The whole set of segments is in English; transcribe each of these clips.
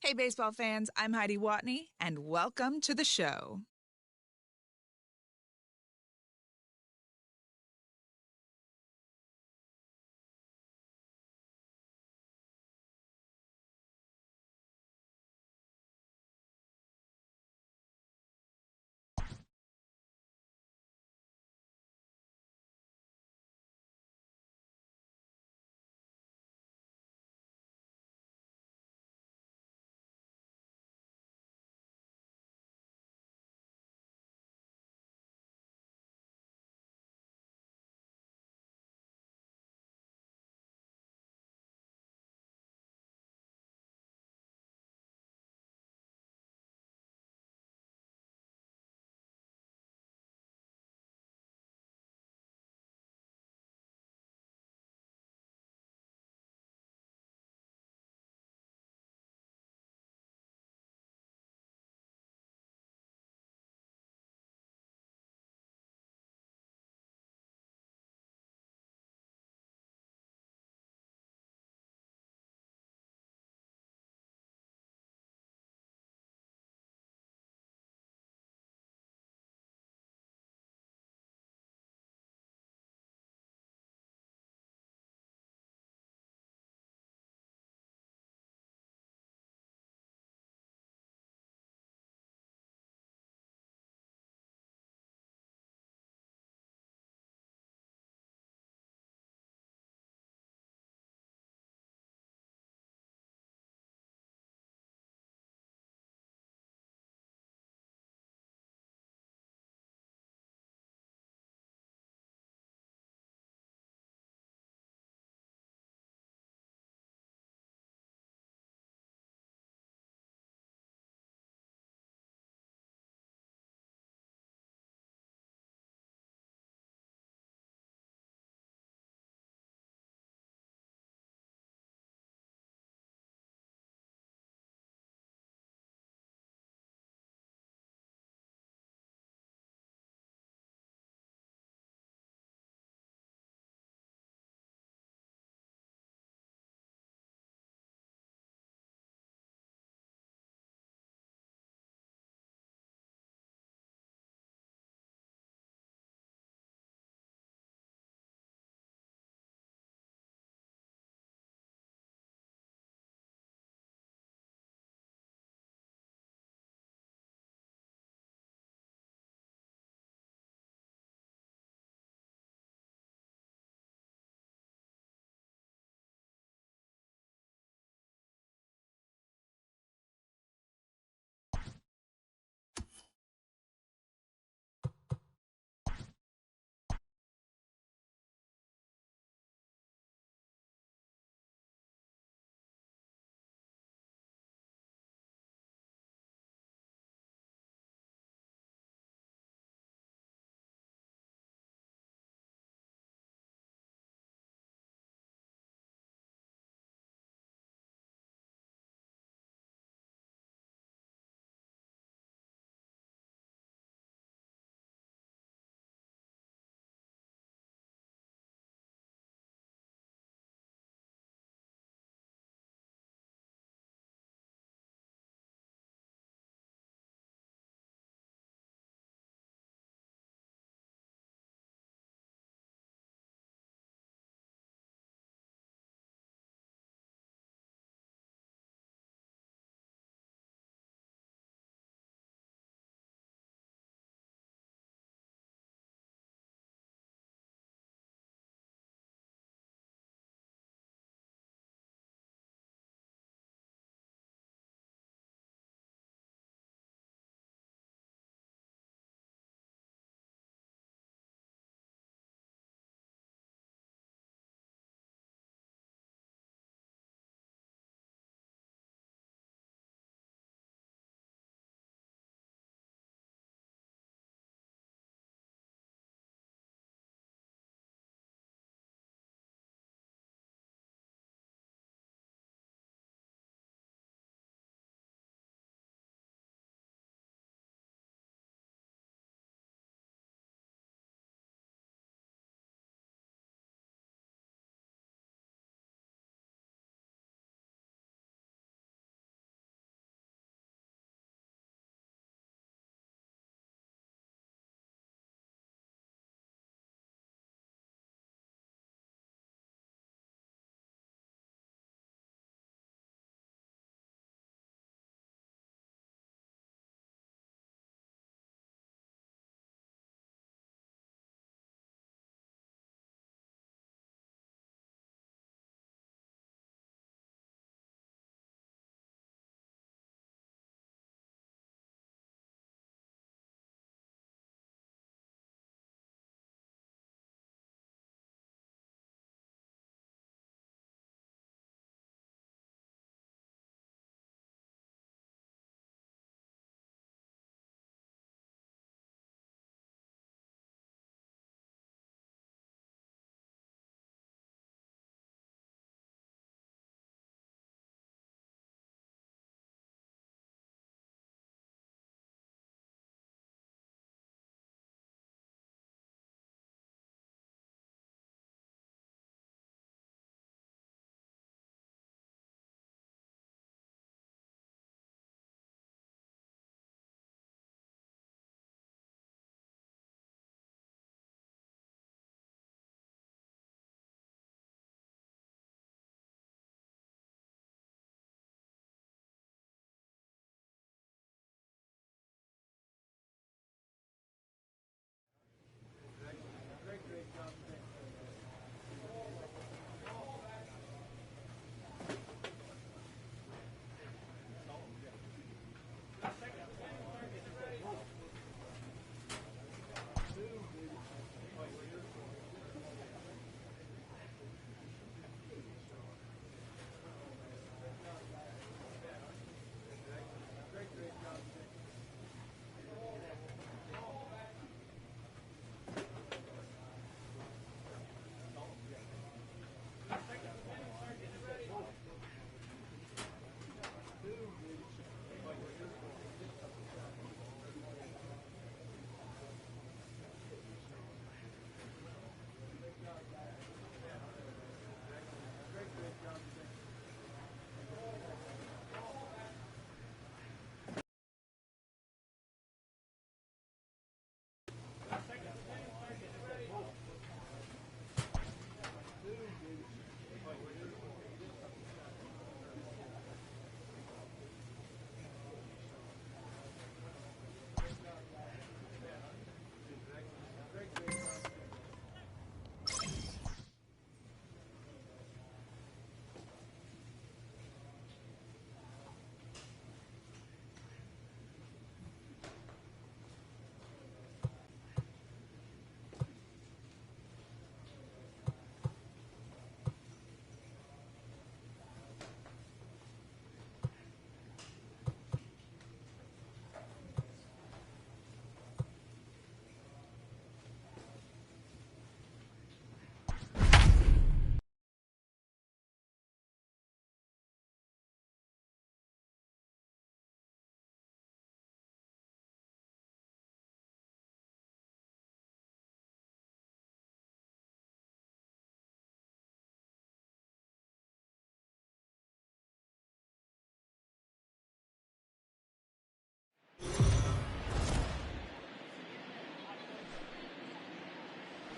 Hey, baseball fans, I'm Heidi Watney, and welcome to the show.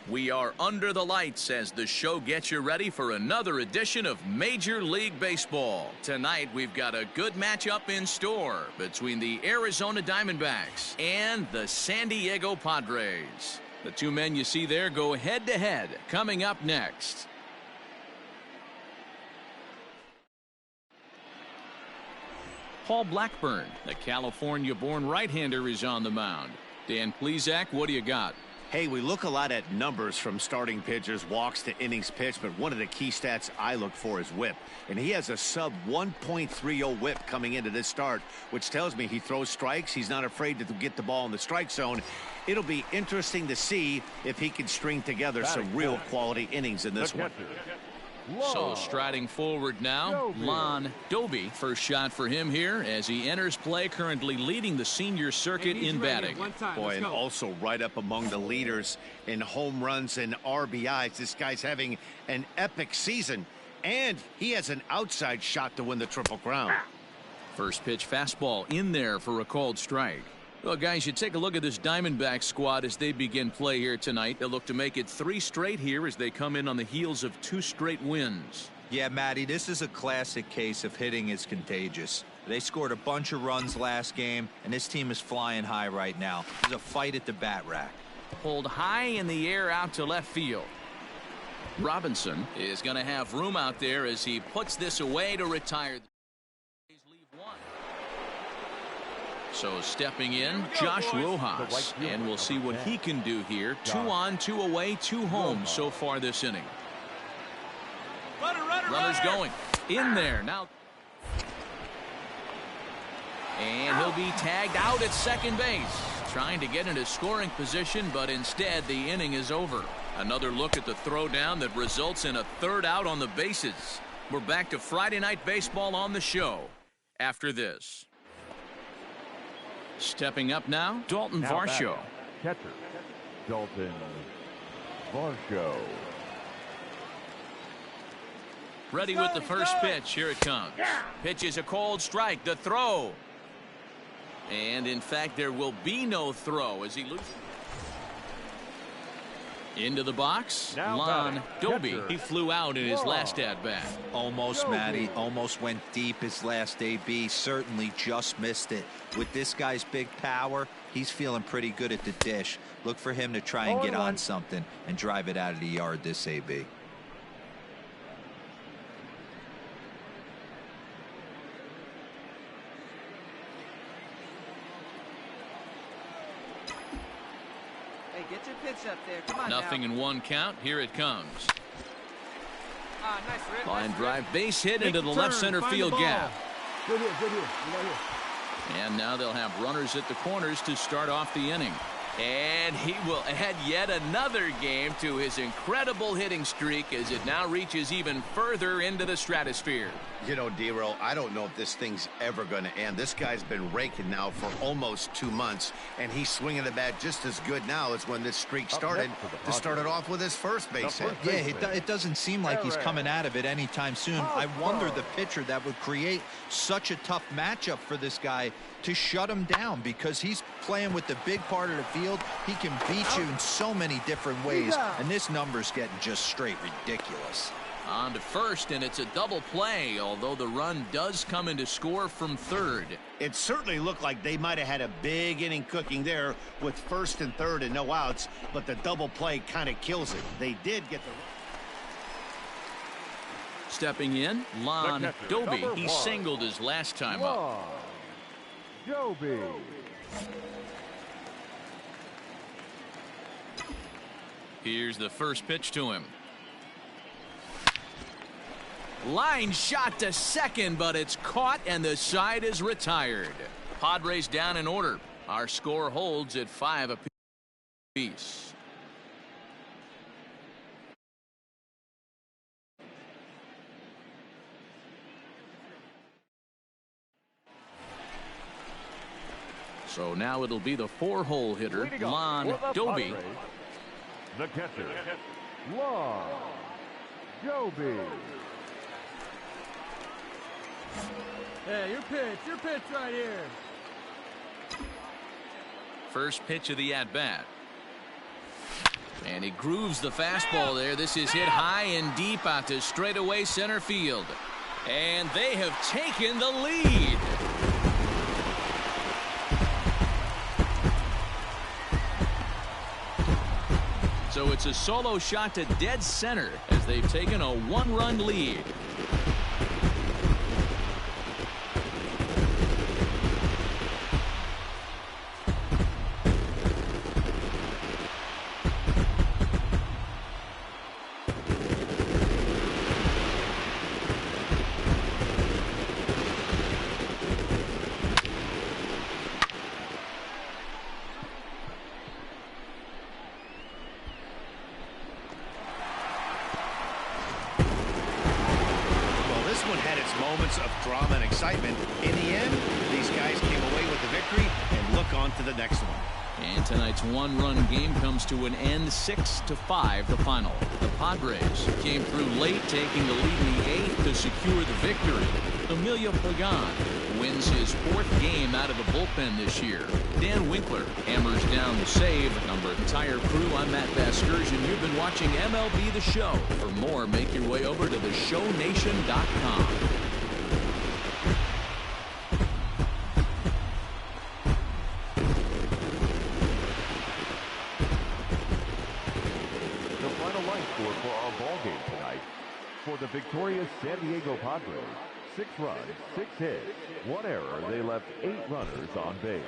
We are under the lights as the show gets you ready for another edition of Major League Baseball. Tonight, we've got a good matchup in store between the Arizona Diamondbacks and the San Diego Padres. The two men you see there go head-to-head coming up next. Paul Blackburn, the California-born right-hander, is on the mound. Dan Plesac, what do you got? Hey, we look a lot at numbers from starting pitchers, walks to innings pitched, but one of the key stats I look for is whip. And he has a sub 1.30 whip coming into this start, which tells me he throws strikes. He's not afraid to get the ball in the strike zone. It'll be interesting to see if he can string together some real quality innings in this one. So striding forward now, Lon Doby. First shot for him here as he enters play, currently leading the senior circuit in batting. Boy, and also right up among the leaders in home runs and RBIs. This guy's having an epic season, and he has an outside shot to win the Triple Crown. First pitch fastball in there for a called strike. Well, guys, you take a look at this Diamondback squad as they begin play here tonight. They'll look to make it 3 straight here as they come in on the heels of 2 straight wins. Yeah, Matty, this is a classic case of hitting is contagious. They scored a bunch of runs last game, and this team is flying high right now. There's a fight at the bat rack. Pulled high in the air out to left field. Robinson is going to have room out there as he puts this away to retire. So stepping in, Josh Rojas, and we'll see what he can do here. 2 on, 2 away, 2 home so far this inning. Runners going in there now. And he'll be tagged out at second base, trying to get into scoring position, but instead the inning is over. Another look at the throwdown that results in a 3rd out on the bases. We're back to Friday Night Baseball on the show after this. Stepping up now, Dalton Varsho. Catcher, Dalton Varsho. Ready with the first pitch. Here it comes. Pitch is a cold strike. The throw. And in fact, there will be no throw as he loses. Into the box, Lon Doby. He flew out in his last at-bat. Almost, Matty. Almost went deep his last AB. Certainly just missed it. With this guy's big power, he's feeling pretty good at the dish. Look for him to try and get on something and drive it out of the yard this AB. Get your pitch up there. Come on. Nothing now. in 1 count. Here it comes. Nice rip, Line nice drive, rip. base hit into the left center field gap. Good here, good here. Right here. And now they'll have runners at the corners to start off the inning. And he will add yet another game to his incredible hitting streak as it now reaches even further into the stratosphere. You know, D-Roll, I don't know if this thing's ever going to end. This guy's been raking now for almost 2 months, and he's swinging the bat just as good now as when this streak started. To start it off with his first base hit. Yeah, it doesn't seem like he's coming out of it anytime soon. I wonder the pitcher that would create such a tough matchup for this guy to shut him down, because he's playing with the big part of the field. He can beat you in so many different ways, and this number's getting just straight ridiculous. On to first, and it's a double play, although the run does come into score from third. It certainly looked like they might have had a big inning cooking there with first and third and no outs, but the double play kind of kills it. They did get the... Stepping in, Lon Doby. He singled his last time up. Doby. Here's the first pitch to him. Line shot to second, but it's caught and the side is retired. Padres down in order. Our score holds at 5 apiece. So now it'll be the 4-hole hitter, Lon Doby. The catcher, Lon Doby. Hey, your pitch right here. First pitch of the at-bat. And he grooves the fastball there. This is hit high and deep out to straightaway center field. And they have taken the lead. So it's a solo shot to dead center as they've taken a one-run lead. Moments of drama and excitement. In the end, these guys came away with the victory and look on to the next one. And tonight's one-run game comes to an end, 6-5 the final. The Padres came through late, taking the lead in the 8th to secure the victory. Emilio Pagan wins his 4th game out of the bullpen this year. Dan Winkler hammers down the save. Entire crew, I'm Matt Vasgersian. You've been watching MLB The Show. For more, make your way over to theshownation.com. For our ball game tonight, for the victorious San Diego Padres, 6 runs, 6 hits, 1 error. They left 8 runners on base.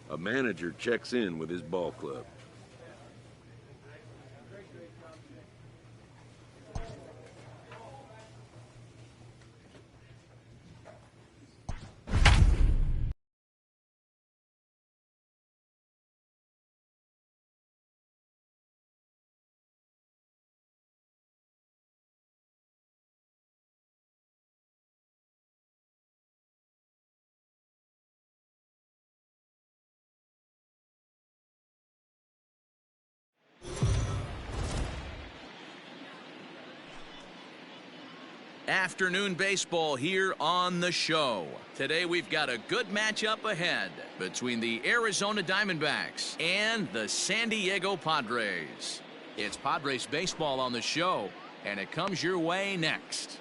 A manager checks in with his ball club. Afternoon baseball here on the show. Today we've got a good matchup ahead between the Arizona Diamondbacks and the San Diego Padres. It's Padres baseball on the show, and it comes your way next.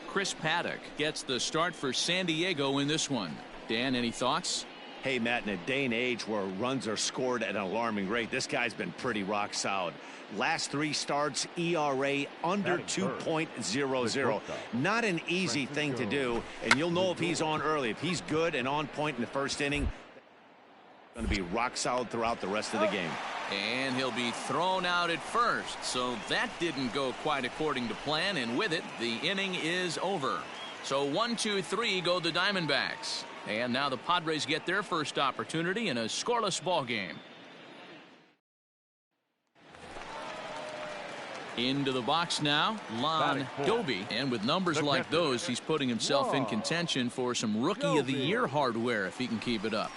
Chris Paddock gets the start for San Diego in this one. Dan, any thoughts? Hey, Matt, in a day and age where runs are scored at an alarming rate, this guy's been pretty rock solid. Last 3 starts, ERA under 2.00. Not an easy thing to do, and you'll know if he's on early. If he's good and on point in the first inning, going to be rock solid throughout the rest of the game. And he'll be thrown out at first, so that didn't go quite according to plan, and with it, the inning is over. So 1-2-3 go the Diamondbacks. And now the Padres get their first opportunity in a scoreless ball game. Into the box now, Lon Doby. And with numbers like those, he's putting himself in contention for some Rookie of the Year hardware if he can keep it up.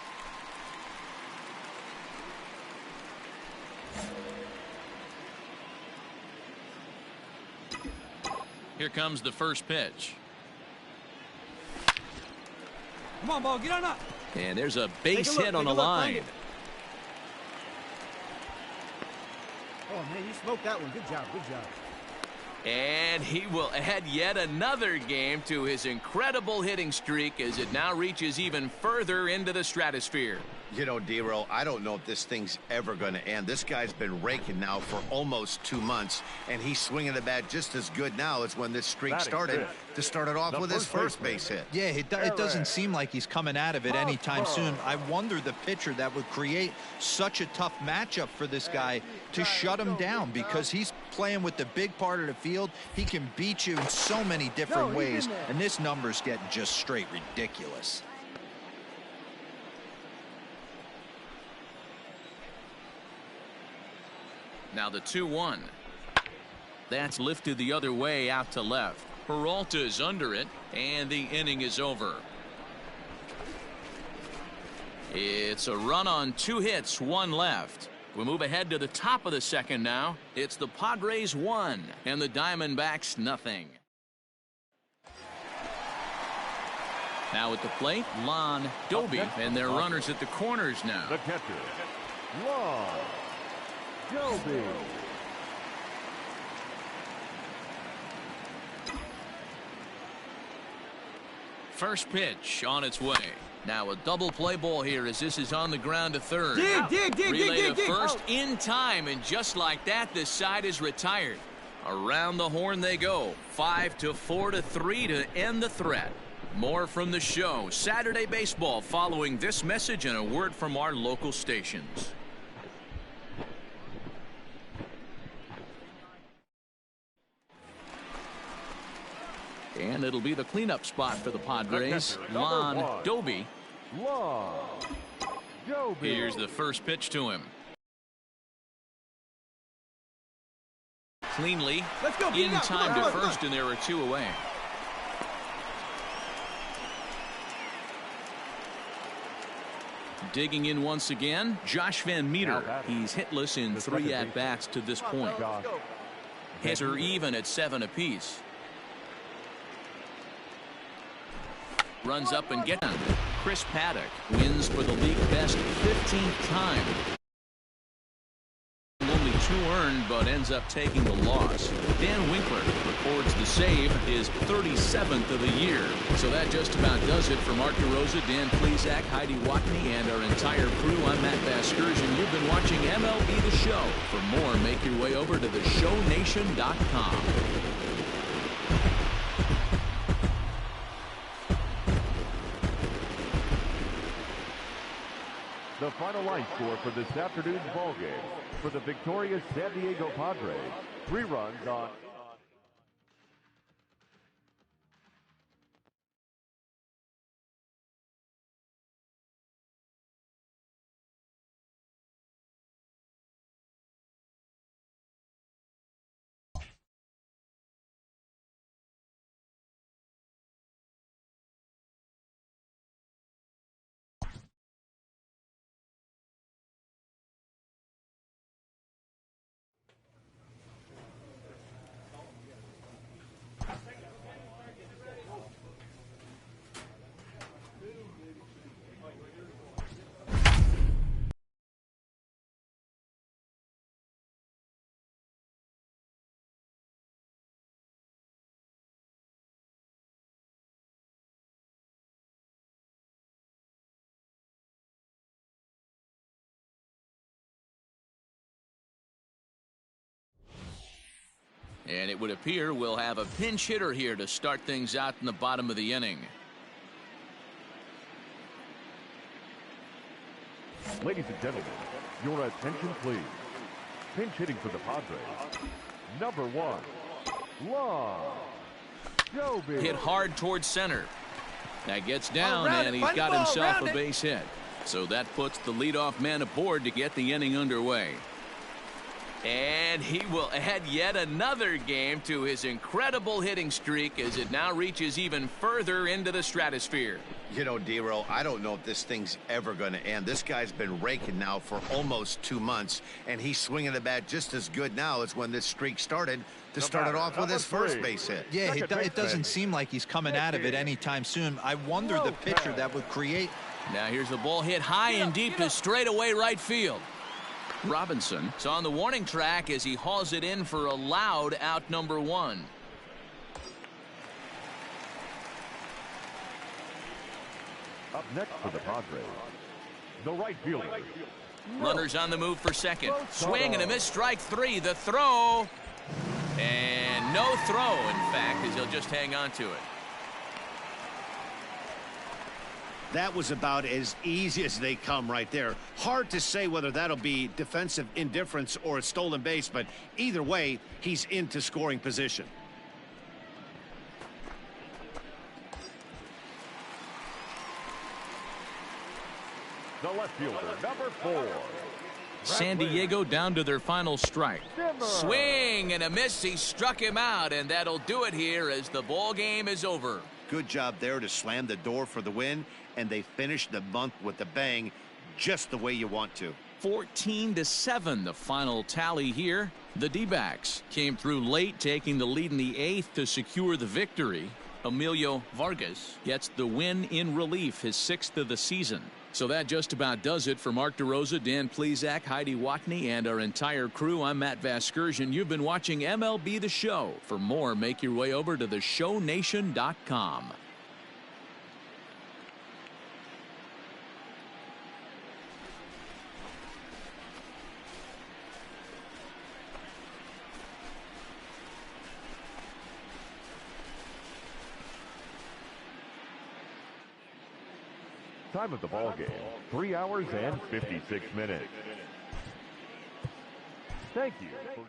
Here comes the first pitch. Come on, ball, get on up. And there's a base hit on the line. Oh, man, you smoked that one. Good job, good job. And he will add yet another game to his incredible hitting streak as it now reaches even further into the stratosphere. You know, D-Roll, I don't know if this thing's ever going to end. This guy's been raking now for almost 2 months, and he's swinging the bat just as good now as when this streak started to start it off with his first base hit. Yeah, it doesn't seem like he's coming out of it anytime soon. I wonder the pitcher that would create such a tough matchup for this guy to shut him down, because he's playing with the big part of the field. He can beat you in so many different ways, and this number's getting just straight ridiculous. Now the 2-1. That's lifted the other way out to left. Peralta's under it, and the inning is over. It's a run on 2 hits, 1 left. We move ahead to the top of the second now. It's the Padres 1 and the Diamondbacks nothing. Now at the plate, Lon Doby, and their runners at the corners now. The catcher, Lon Doby. First pitch on its way. Now a double play ball here as this is on the ground to third. Relay to first in time, and just like that, this side is retired. Around the horn they go. 5-4-3 to end the threat. More from the show. Saturday Baseball following this message and a word from our local stations. And it'll be the cleanup spot for the Padres. Lon Doby. Here's the first pitch to him. Cleanly in time to first, and there are 2 away. Digging in once again, Josh Van Meter. He's hitless in 3 at-bats to this point. Hits are even at 7 apiece. Runs up and gets him. Chris Paddock wins for the league best 15th time. Only 2 earned, but ends up taking the loss. Dan Winkler records the save, his 37th of the year. So that just about does it for Mark DeRosa, Dan Plesac, Heidi Watney, and our entire crew. I'm Matt Vasgersian. You've been watching MLB The Show. For more, make your way over to theshownation.com. The final line score for this afternoon's ball game for the victorious San Diego Padres. 3 runs on. And it would appear we'll have a pinch hitter here to start things out in the bottom of the inning. Ladies and gentlemen, your attention please. Pinch hitting for the Padres. Number 1, Lon Doby. Hit hard towards center. That gets down, and he's got himself a base hit. So that puts the leadoff man aboard to get the inning underway. And he will add yet another game to his incredible hitting streak as it now reaches even further into the stratosphere. You know, D-Row, I don't know if this thing's ever going to end. This guy's been raking now for almost 2 months, and he's swinging the bat just as good now as when this streak started to start it off with his first base hit. Yeah, it doesn't seem like he's coming out of it anytime soon. I wonder the pitcher that would create. Now here's the ball hit high and deep to straightaway right field. Robinson is on the warning track as he hauls it in for a loud out number 1. Up next for the Padres, the right fielder. Runners on the move for second. Swing and a miss, strike 3. The throw. And No throw, in fact, as he'll just hang on to it. That was about as easy as they come right there. Hard to say whether that'll be defensive indifference or a stolen base, but either way, he's into scoring position. The left fielder, number 4. San Diego down to their final strike. Swing and a miss. He struck him out, and that'll do it here as the ball game is over. Good job there to slam the door for the win, and they finished the month with a bang, just the way you want to. 14-7 the final tally here. The D-backs came through late, taking the lead in the 8th to secure the victory. Emilio Vargas gets the win in relief, his 6th of the season. So that just about does it for Mark DeRosa, Dan Plesac, Heidi Watney, and our entire crew. I'm Matt Vasgersian. You've been watching MLB The Show. For more, make your way over to theshownation.com. Time of the ball game, 3 hours and 56 minutes. Thank you for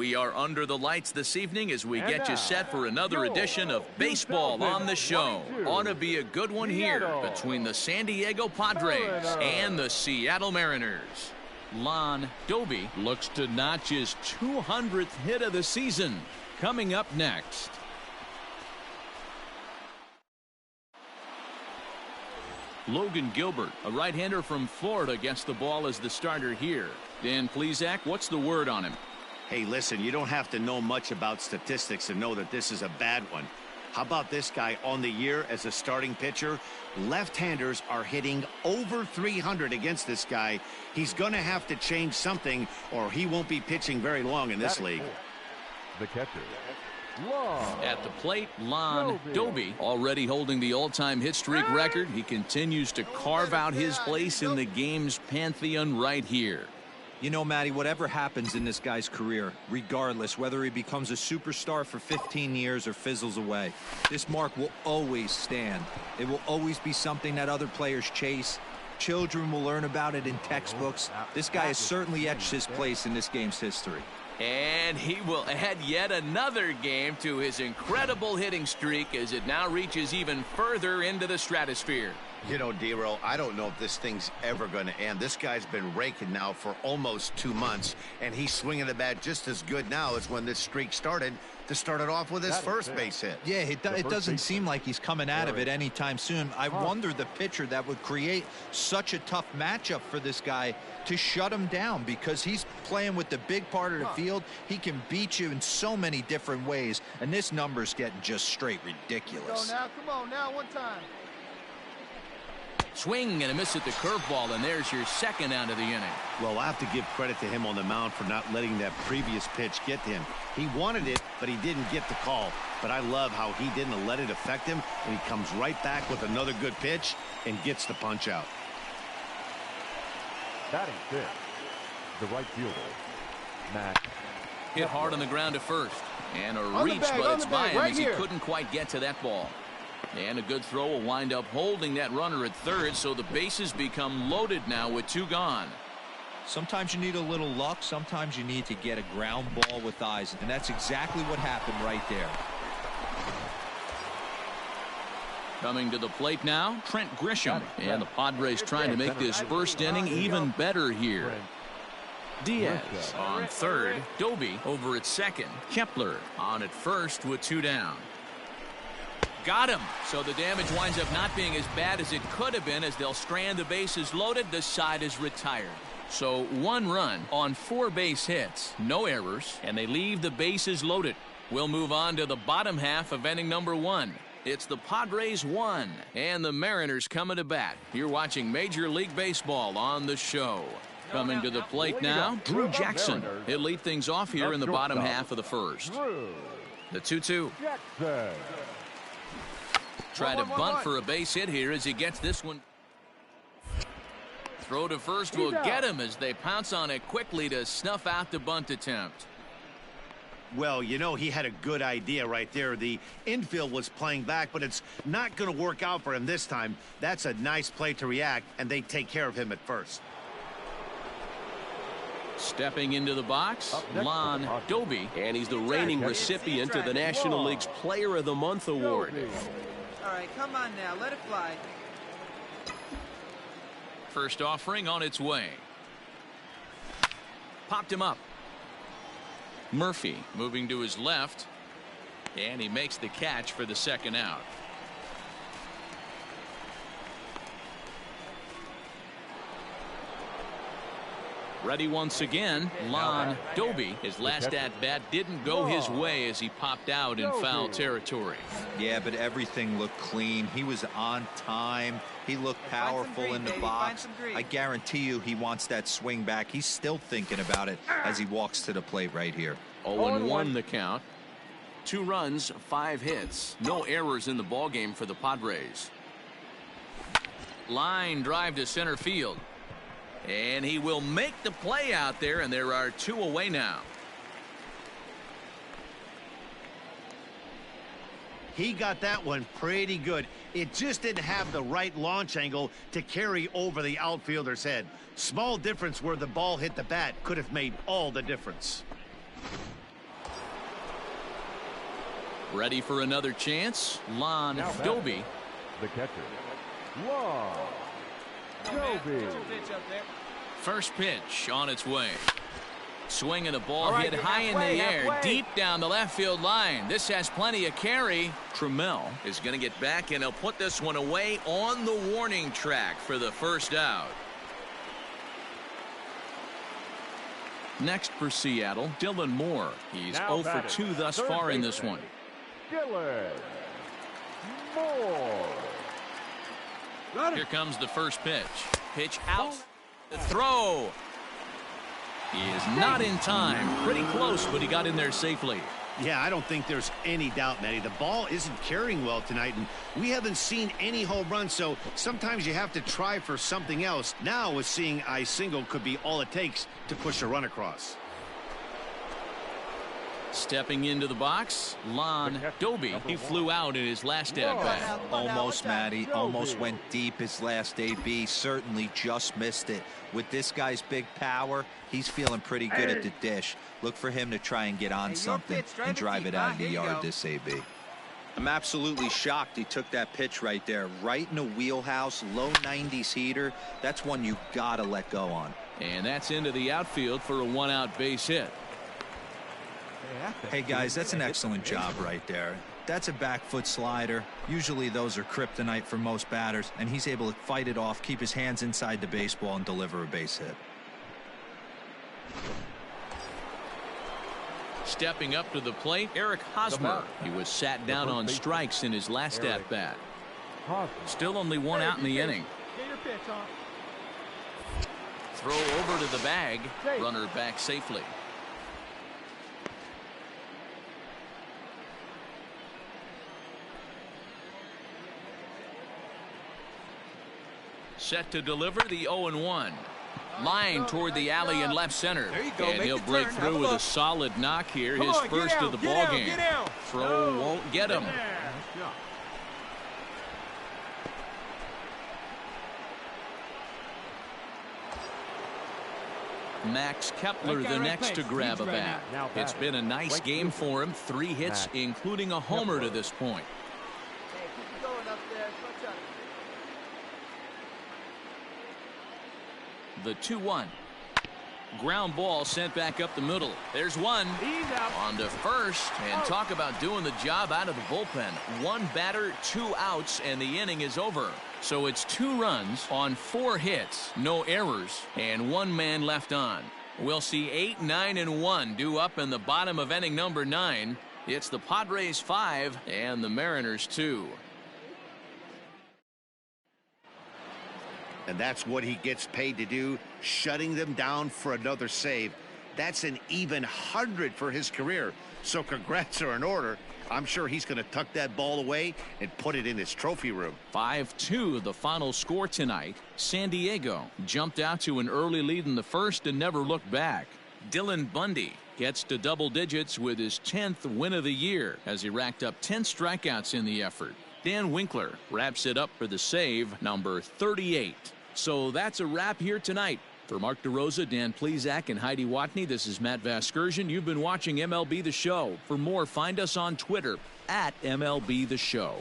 We are under the lights this evening as we get you set for another edition of Baseball on the Show. Ought to be a good one here between the San Diego Padres and the Seattle Mariners. Lon Doby looks to notch his 200th hit of the season. Coming up next. Logan Gilbert, a right-hander from Florida, gets the ball as the starter here. Dan Plesac, what's the word on him? Hey, listen, you don't have to know much about statistics to know that this is a bad one. How about this guy on the year as a starting pitcher? Left-handers are hitting over 300 against this guy. He's going to have to change something or he won't be pitching very long in this league. The catcher. At the plate, Lon Doby, already holding the all-time hit streak record. He continues to carve out his place in the game's pantheon right here. You know, Matty, whatever happens in this guy's career, regardless whether he becomes a superstar for 15 years or fizzles away, this mark will always stand. It will always be something that other players chase. Children will learn about it in textbooks. This guy has certainly etched his place in this game's history. And he will add yet another game to his incredible hitting streak as it now reaches even further into the stratosphere. You know, D-Roll, I don't know if this thing's ever going to end. This guy's been raking now for almost 2 months, and he's swinging the bat just as good now as when this streak started to start it off with his first base hit. Yeah, it doesn't seem like he's coming out of it anytime soon. I wonder the pitcher that would create such a tough matchup for this guy to shut him down, because he's playing with the big part of the field. He can beat you in so many different ways, and this number's getting just straight ridiculous. Come on now, one time. Swing and a miss at the curveball, and there's your second out of the inning. Well, I have to give credit to him on the mound for not letting that previous pitch get to him. He wanted it, but he didn't get the call. But I love how he didn't let it affect him, and he comes right back with another good pitch and gets the punch out. Batting fifth, the right fielder, Matt. Hit hard on the ground at first. And a reach, but it's by him as he couldn't quite get to that ball. And a good throw will wind up holding that runner at third, so the bases become loaded now with 2 gone. Sometimes you need a little luck. Sometimes you need to get a ground ball with eyes, and that's exactly what happened right there. Coming to the plate now, Trent Grisham. And the Padres trying to make this first inning even better here. Diaz on third. Doby over at second. Kepler on at first with 2 down. Got him. So the damage winds up not being as bad as it could have been as they'll strand the bases loaded. The side is retired. So 1 run on 4 base hits. No errors. And they leave the bases loaded. We'll move on to the bottom half of inning number 1. It's the Padres 1 and the Mariners coming to bat. You're watching Major League Baseball on the Show. Coming to the plate now, Drew Jackson. He'll lead things off here in the bottom half of the first. The 2-2. Try to bunt for a base hit here as he gets this one. Throw to first will get him as they pounce on it quickly to snuff out the bunt attempt. Well, you know, he had a good idea right there. The infield was playing back, but it's not going to work out for him this time. That's a nice play to react, and they take care of him at first. Stepping into the box, Lon Doby, and he's the reigning recipient of the National League's Player of the Month award. All right, come on now, let it fly. First offering on its way. Popped him up. Murphy moving to his left, and he makes the catch for the second out. Ready once again, Lon Doby. His last at-bat didn't go his way as he popped out in foul territory. Yeah, but everything looked clean. He was on time. He looked powerful in the box. I guarantee you he wants that swing back. He's still thinking about it as he walks to the plate right here. 0-1 the count. 2 runs, 5 hits. No errors in the ballgame for the Padres. Line drive to center field. And he will make the play out there, and there are 2 away now. He got that one pretty good. It just didn't have the right launch angle to carry over the outfielder's head. Small difference where the ball hit the bat could have made all the difference. Ready for another chance? Lon Dobie. The catcher, Lon Dobie. First pitch on its way. Swinging the ball hit high in the air, deep down the left field line. This has plenty of carry. Trammell is going to get back, and he'll put this one away on the warning track for the first out. Next for Seattle, Dylan Moore. He's 0 for 2 thus far in this one. Dylan Moore. Here comes the first pitch. Pitch out. The throw. He is not in time. Pretty close, but he got in there safely. Yeah, I don't think there's any doubt, Matty. The ball isn't carrying well tonight, and we haven't seen any home runs, so sometimes you have to try for something else. Now, with seeing I single could be all it takes to push a run across. Stepping into the box, Lon Dobie. He flew out in his last at-bat. Almost, Matty. Almost went deep his last AB. Certainly just missed it. With this guy's big power, he's feeling pretty good at the dish. Look for him to try and get on something and drive it out of the yard this AB. I'm absolutely shocked he took that pitch right there. Right in the wheelhouse, low 90s heater. That's one you gotta let go on. And that's into the outfield for a one-out base hit. Hey guys, that's an excellent job right there. That's a back foot slider. Usually those are kryptonite for most batters, and he's able to fight it off, keep his hands inside the baseball, and deliver a base hit. Stepping up to the plate, Eric Hosmer. He was sat down on strikes in his last at-bat. Still only one out in the inning. Throw over to the bag. Runner back safely. Set to deliver the 0-1. Line toward the alley in left center. And he'll break through with a solid knock here. His first of the ball game. Throw won't get him. Max Kepler the next to grab a bat. It's been a nice game for him. 3 hits, including a homer to this point. The 2-1. Ground ball sent back up the middle. There's one. On to first. And talk about doing the job out of the bullpen. 1 batter, 2 outs, and the inning is over. So it's 2 runs on 4 hits, no errors, and 1 man left on. We'll see 8, 9, and 1 due up in the bottom of inning number 9. It's the Padres 5 and the Mariners 2. And that's what he gets paid to do, shutting them down for another save. That's an even 100 for his career. So congrats are in order. I'm sure he's going to tuck that ball away and put it in his trophy room. 5-2 the final score tonight. San Diego jumped out to an early lead in the first and never looked back. Dylan Bundy gets to double digits with his 10th win of the year as he racked up 10 strikeouts in the effort. Dan Winkler wraps it up for the save, number 38. So that's a wrap here tonight. For Mark DeRosa, Dan Plesac, and Heidi Watney, this is Matt Vasgersian. You've been watching MLB The Show. For more, find us on Twitter at MLB The Show.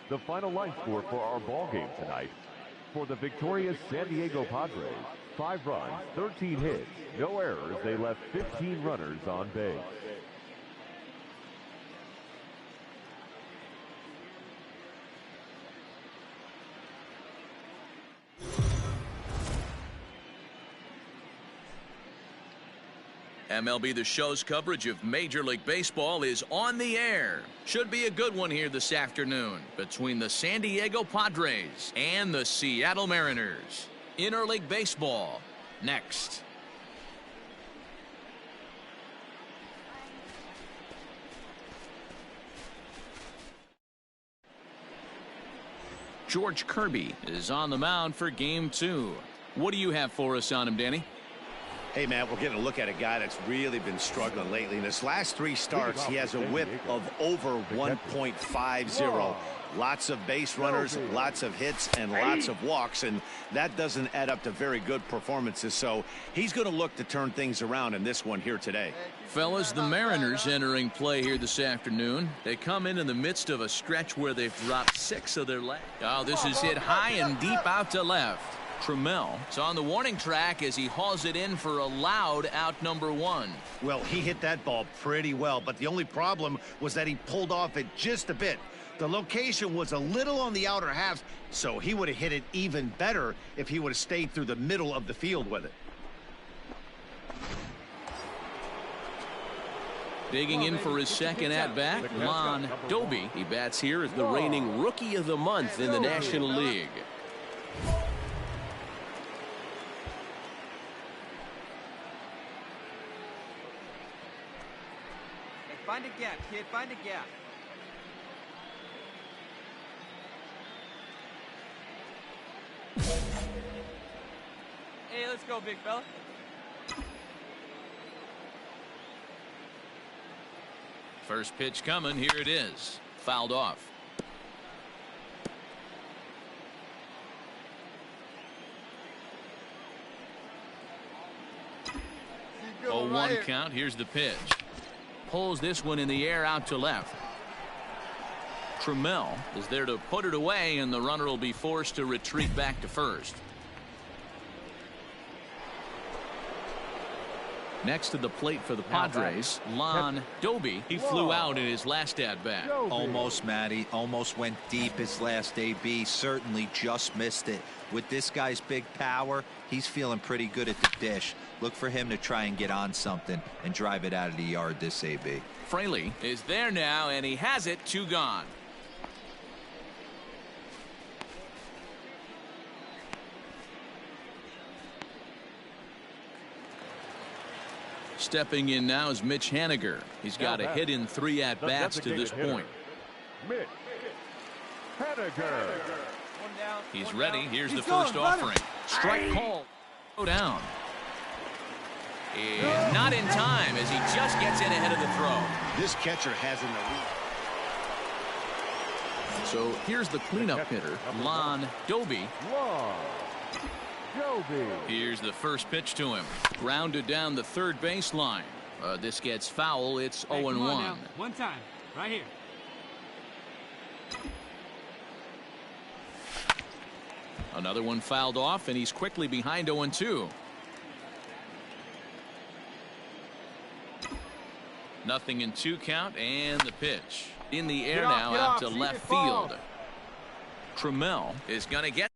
The final line score for our ball game tonight. For the victorious San Diego Padres, 5 runs, 13 hits, no errors. They left 15 runners on base. MLB The Show's coverage of Major League Baseball is on the air. Should be a good one here this afternoon between the San Diego Padres and the Seattle Mariners. Interleague Baseball next. George Kirby is on the mound for Game 2. What do you have for us on him, Danny? Hey, man, we're getting a look at a guy that's really been struggling lately. In his last 3 starts, he has a whip of over 1.50. Lots of base runners, lots of hits, and lots of walks, and that doesn't add up to very good performances. So he's going to look to turn things around in this one here today. Fellas, the Mariners entering play here this afternoon. They come in the midst of a stretch where they've dropped 6 of their last. Oh, this is hit high and deep out to left. Trammell is on the warning track as he hauls it in for a loud out number 1. Well, he hit that ball pretty well, but the only problem was that he pulled off it just a bit. The location was a little on the outer half, so he would have hit it even better if he would have stayed through the middle of the field with it. Digging in for his second at-bat, Lon Doby. He bats here as the reigning Rookie of the Month in the National League. Find a gap, kid. Find a gap. Hey, let's go, big fella. First pitch coming. Here it is. Fouled off. Oh, 1 count. Here's the pitch. Pulls this one in the air out to left. Trammell is there to put it away, and the runner will be forced to retreat back to first. Next to the plate for the Padres, Lon Doby. He flew out in his last at-bat. Almost, Matty. Almost went deep his last AB. Certainly just missed it. With this guy's big power, he's feeling pretty good at the dish. Look for him to try and get on something and drive it out of the yard this AB. Fraley is there now, and he has it. 2 gone. Stepping in now is Mitch Haniger. He's got a hit in 3 at-bats to this point. Mitch Haniger. He's ready. Here's the first offering. Strike call. Go down. And not in time as he just gets in ahead of the throw. This catcher has in the lead. So here's the cleanup hitter, Lon Doby. Here's the first pitch to him. Grounded down the third baseline. This gets foul. It's 0-1. One time, right here. Another one fouled off, and he's quickly behind 0-2. Nothing in 2 count, and the pitch. In the air now out to left field. Trammell is going to get